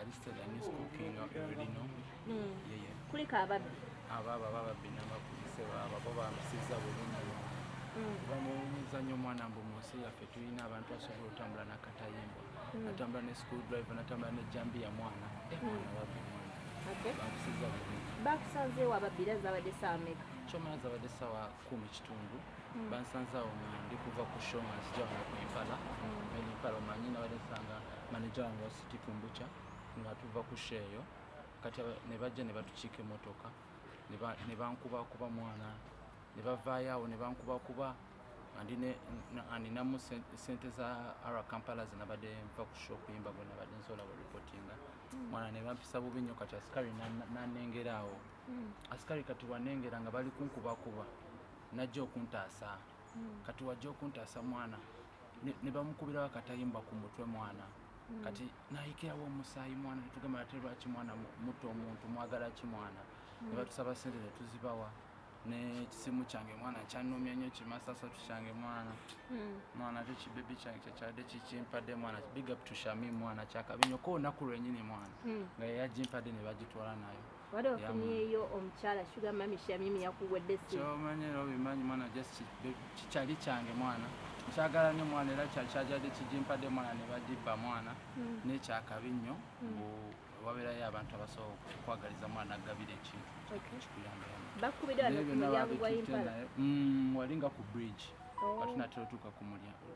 listed and is cooking already know. Yeah. Kulika ababbi. Ababbi n'abakulise abo bamusiza bulungi. Bamuzannya omwana mbu mu nsi yaffe tulina abantu asobola otambula n'akatayimba. Natambula ne school driver, natambula ne jambiya mwana. Mwana wabbi mwana. Bamusiza bulungi. Bakusanzeewo ababbira zabadde saameka? Kyomala zabadde ssaawa 10:00. Bansanzeewo nga ndi kuva ku show nga nzija wano ku Impala. Impala omanyi nabadde nsanga manager wange wa City Kumbucha nga tuva ku show eyo. Kati ne bajja ne batukiika emmotoka ne bankubakuba mwana ne bavaayo awo ne bankubakuba andinamu sente za Kampala ze nabadde nva ku show kuyimba gwe nabadde nsobola reportinga. Mwana ne bampisa bubi nnyo kati asikari nanengera awo. Asikari kati wanengera nga bali kunkubakuba najja okuntaasa. Kati wajja okuntaasa mwana ne bamukubira akatayimba ku mutwe mwana. Kati nayikirawo omusaayi mwana netugamba ate lwaki mwana muto omuntu mwagala ki mwana. Ne batusaba sente ne tuzibawa n'ekisimu kyange mwana kyanumya nnyo kimasasatu kyange mwana. Mwana ate kibebi kyange kyekyadde kikimpadde mwana. Big up to Shami mwana kyakabinyo ko olunaku lwennyini mwana nga yeyagimpadde ne bagitwala nayo. Wali ofunyeeyo omukyala Sugar Mami Shamimi yakuwedde essimu? Kyomanyi era obimanyi mwana just kikyali kyange mwana. Nkyagala nnyo mwana era kyajadde kigimpadde mwana ne bagibba mwana n'ekyakabi nnyo wabeerayo abantu abasobola okwagaliza mwana agabira ekintu kikuyambe. Bakubidde wano ku mulyango gwa Impala? Wali nga ku bridge nga tunatera otuuka ku mulyango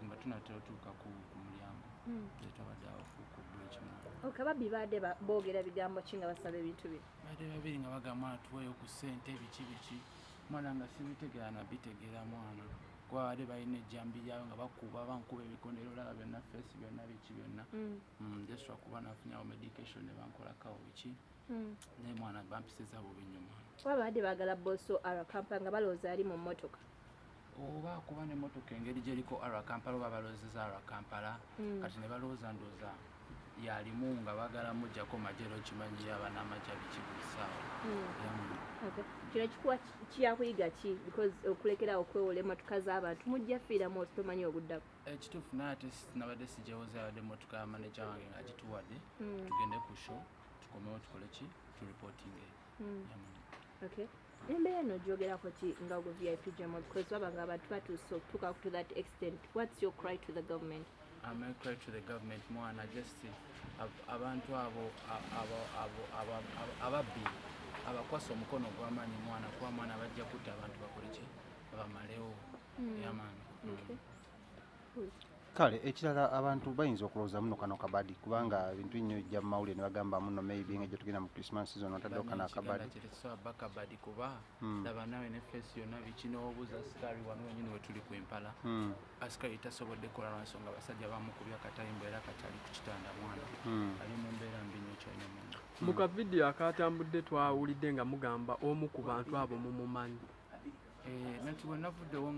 twabadde awo ku bridge mwana. Ababbi baadde boogera bigambo ki nga basaba ebintu bino? Baadde babiri nga bagamba mwana tuweeyo ku ssente biki mwana nga sibitegeera nabitegeera mwana. Kuba balina ejjambiya nga bankuba ebikondero olaba byonna face byonna biki byonna. Just lwakuba nafunyawo medication ne bankolakawo biki naye mwana bampisiza bubi nnyo mwana. Kuba baadde baagala booso Kampala nga balowooza ali mu mmotoka? Oba kuba n'emmotoka engeri gyeriko Kampala oba balowoozeza Kampala kati ne balowooza ndowooza yalimu nga baagala mujjako majero kimanyi aba n'amajja biki buli ssaawa. Kino kikuwa kyakuyiga ki because okulekera okwewola emmotoka z'abantu mujja fiiramu tomanyi obuddako? Ekituufu naye ate nabadde sijawooza yabadde emmotoka ya manager wange nga gituwadde tugende ku show tukomewo tukole ki tureportinge. Embeera eno gyogerako ki nga ogwo VIP Jemo because waba nga abantu batuuse okutuuka to that extent. What's your cry to the government? My cry to the government mwana just abantu abo ababbi abakwasa omukono gw'amaanyi mwana kuba mwana bajja kutta abantu bakole ki bamalewo yamaani. Kale ekirala abantu bayinza okulowooza muno kano kabadi kubanga ebintu nnyo ejja mu mawulire ne bagamba muno maybe nga gye tugenda mu Christmas season otaddewo kana akabadi kiresoba kabadi kuba laba nawe ne face yonna biki n'obuuza asikari wano wenyini we tuli ku Impala. Asikari tasobodde kukola lwansonga abasajja bamukubya akatayimba era katali ku kitanda mwana ali mu mbeera mbi nnyo kyalina mwana. Mu kavidiyo akatambudde twawulidde nga mugamba omu ku bantu abo mumumanyi. Nati bwe navuddewo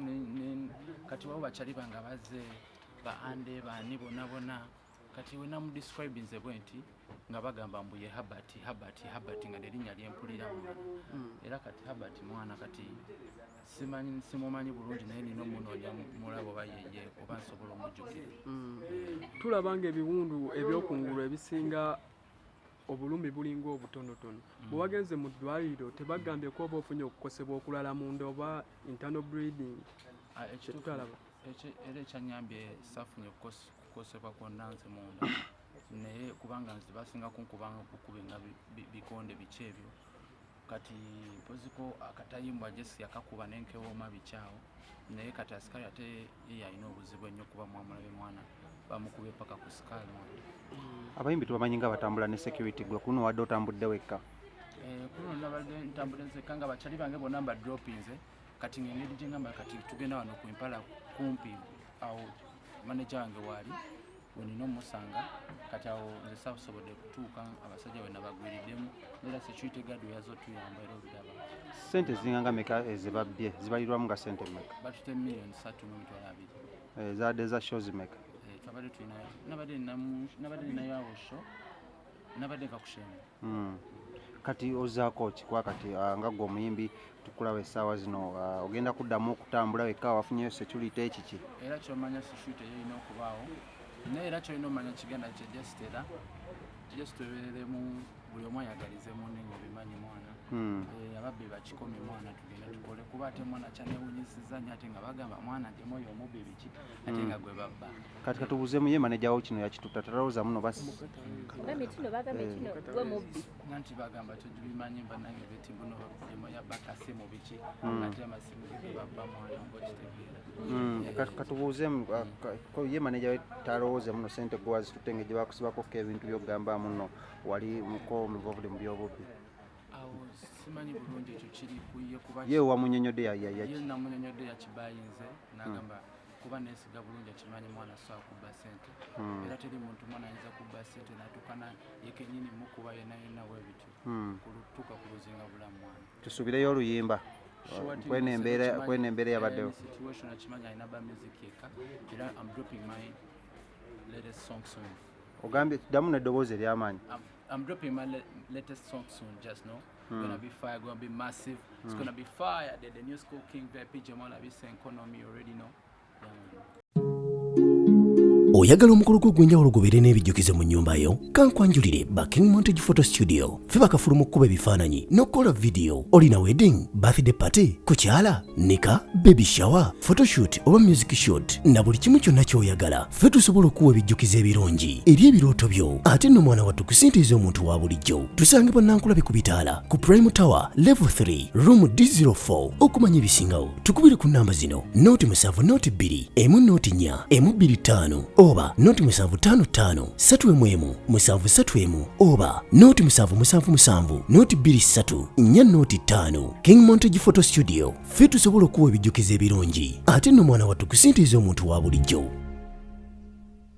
kati wabo bakyali banga bazze baande baani bonna kati we namudescribinze bwe nti nga bagamba mbu ye Habati nga nerinnya lyempulira era kati Habati mwana kati simumanyi bulungi naye nina omunoonya mulabo oba yeye oba nsobola omujjukira. Tulaba nga ebiwundu ebyokungulu ebisinga obulumi bulinga obutonotono bwe wagenze mu ddwaliro tebagambye ko oba ofunye okukosebwa okulala munda oba internal bleeding? Tutalaba era ekyanyambye safunye kukosebwa kwonna nze munda naye kubanga nze basinga kunkubanga bukube nga bikonde biki ebyo kati mpoziko akatayimbwa jesi yakakuba nenkewooma bikyawo naye kati asikali ate ye alina obuzibu ennyo kuba mwamulabe mwana bamukubye paka ku sikaali mwana. Abayimbi tubamanyi nga batambula ne security gwe kuno wadde otambudde wekka? Kuno nabadde ntambudde nzekka nga bakyali bange bonna mbadropinze kati ng'engeri gye ngamba kati tugenda wano ku Impala kumpi awo manager wange waali wenina omusanga kati awo nze saasobodde kutuuka abasajja we nabagwiriddemu era security guard yazotuyamba era obiraba. Ssente zinganga meka ezibabbye zibalirwamu nga ssente mmeka? Batute $3,200,000. Zadde za show zimeka? Twabadde tulinayo nabadde ninayo awo show nabadde nka kushema. Kati ozaako kikwa kati nga gwe omuyimbi tukulaba essaawa zino ogenda kuddamu okutambula wekka wafunyeyo security ekiki? Era kyomanya security erina okubaawo naye era kyolina omanya kigenda kye just era just tubeeremu buli omu ayagalize munne ngaobimanyi mwana ababbi bakikomi mwana tugenda tukole kuba ate mwana kyanewunyisiza nnyo ate nga bagamba mwana ntemu oyo omubbi biki ate nga gwe babba kati katubuuzeemu ye manejawo kino yakituta talowooza muno basi nanti bagamba tubimanyi banange beti buno Jemo yabbaka ssimu biki ate amasimu ge babba mwana ngaokitegeera katubuuzeemu ye maneja we talowooze muno sente gwe wazitutenge gye bakusibako ebintu by'okugamba muno wali muko involved mu byobubbi awo simanyi bulungi ekyo kiri kuye kuba ye wamunyonyodde ye namunyonyodde yakibayinze nagamba kuba nesiga bulungi akimanyi mwana sobola kubba sente era teri muntu mwana ayinza kubba sente natukana yekenyini mukuba yena bwebityo kutuuka ku luzinga bulamu mwana tusubireyo oluyimba kwene embeera yabaddewo situation akimanyi alina ba music yekka era I'm dropping my latest song soon ogambye ddamu n'eddoboozi ery'amaanyi I'm dropping my latest song soon, just know. Gonna be fire, gonna be massive. It's gonna be fire. The new school king VIP Jemo be saying economy already know. Oyagala omukolo gw'ogwenjawulo gubeere n'ebijjukizo mu nnyumba yo kankwanjulire ba King Montage Photo Studio fe bakafuluma okukuba ebifaananyi n'okukola video olina wedding birthday party kukyala nika baby shower photoshoot oba music shoot na buli kimu kyonna ky'oyagala fe tusobola okuwa ebijjukizo ebirungi eri ebirooto byo ate nno mwana wattu kusintiiza omuntu wa bulijjo tusange bannankulabe ku bitaala ku Prime Tower level 3 room D04 okumanya ebisingawo tukubire ku namba zino noti 7 noti 2 emu noti 4 emu 25 oba noti 755 7 7 oba noti 777 noti 23 4 noti 5 King Montage Photo Studio fe tusobola okuwa ebijjukizo ebirungi ate nno mwana wattu kusintiiza omuntu wa bulijjo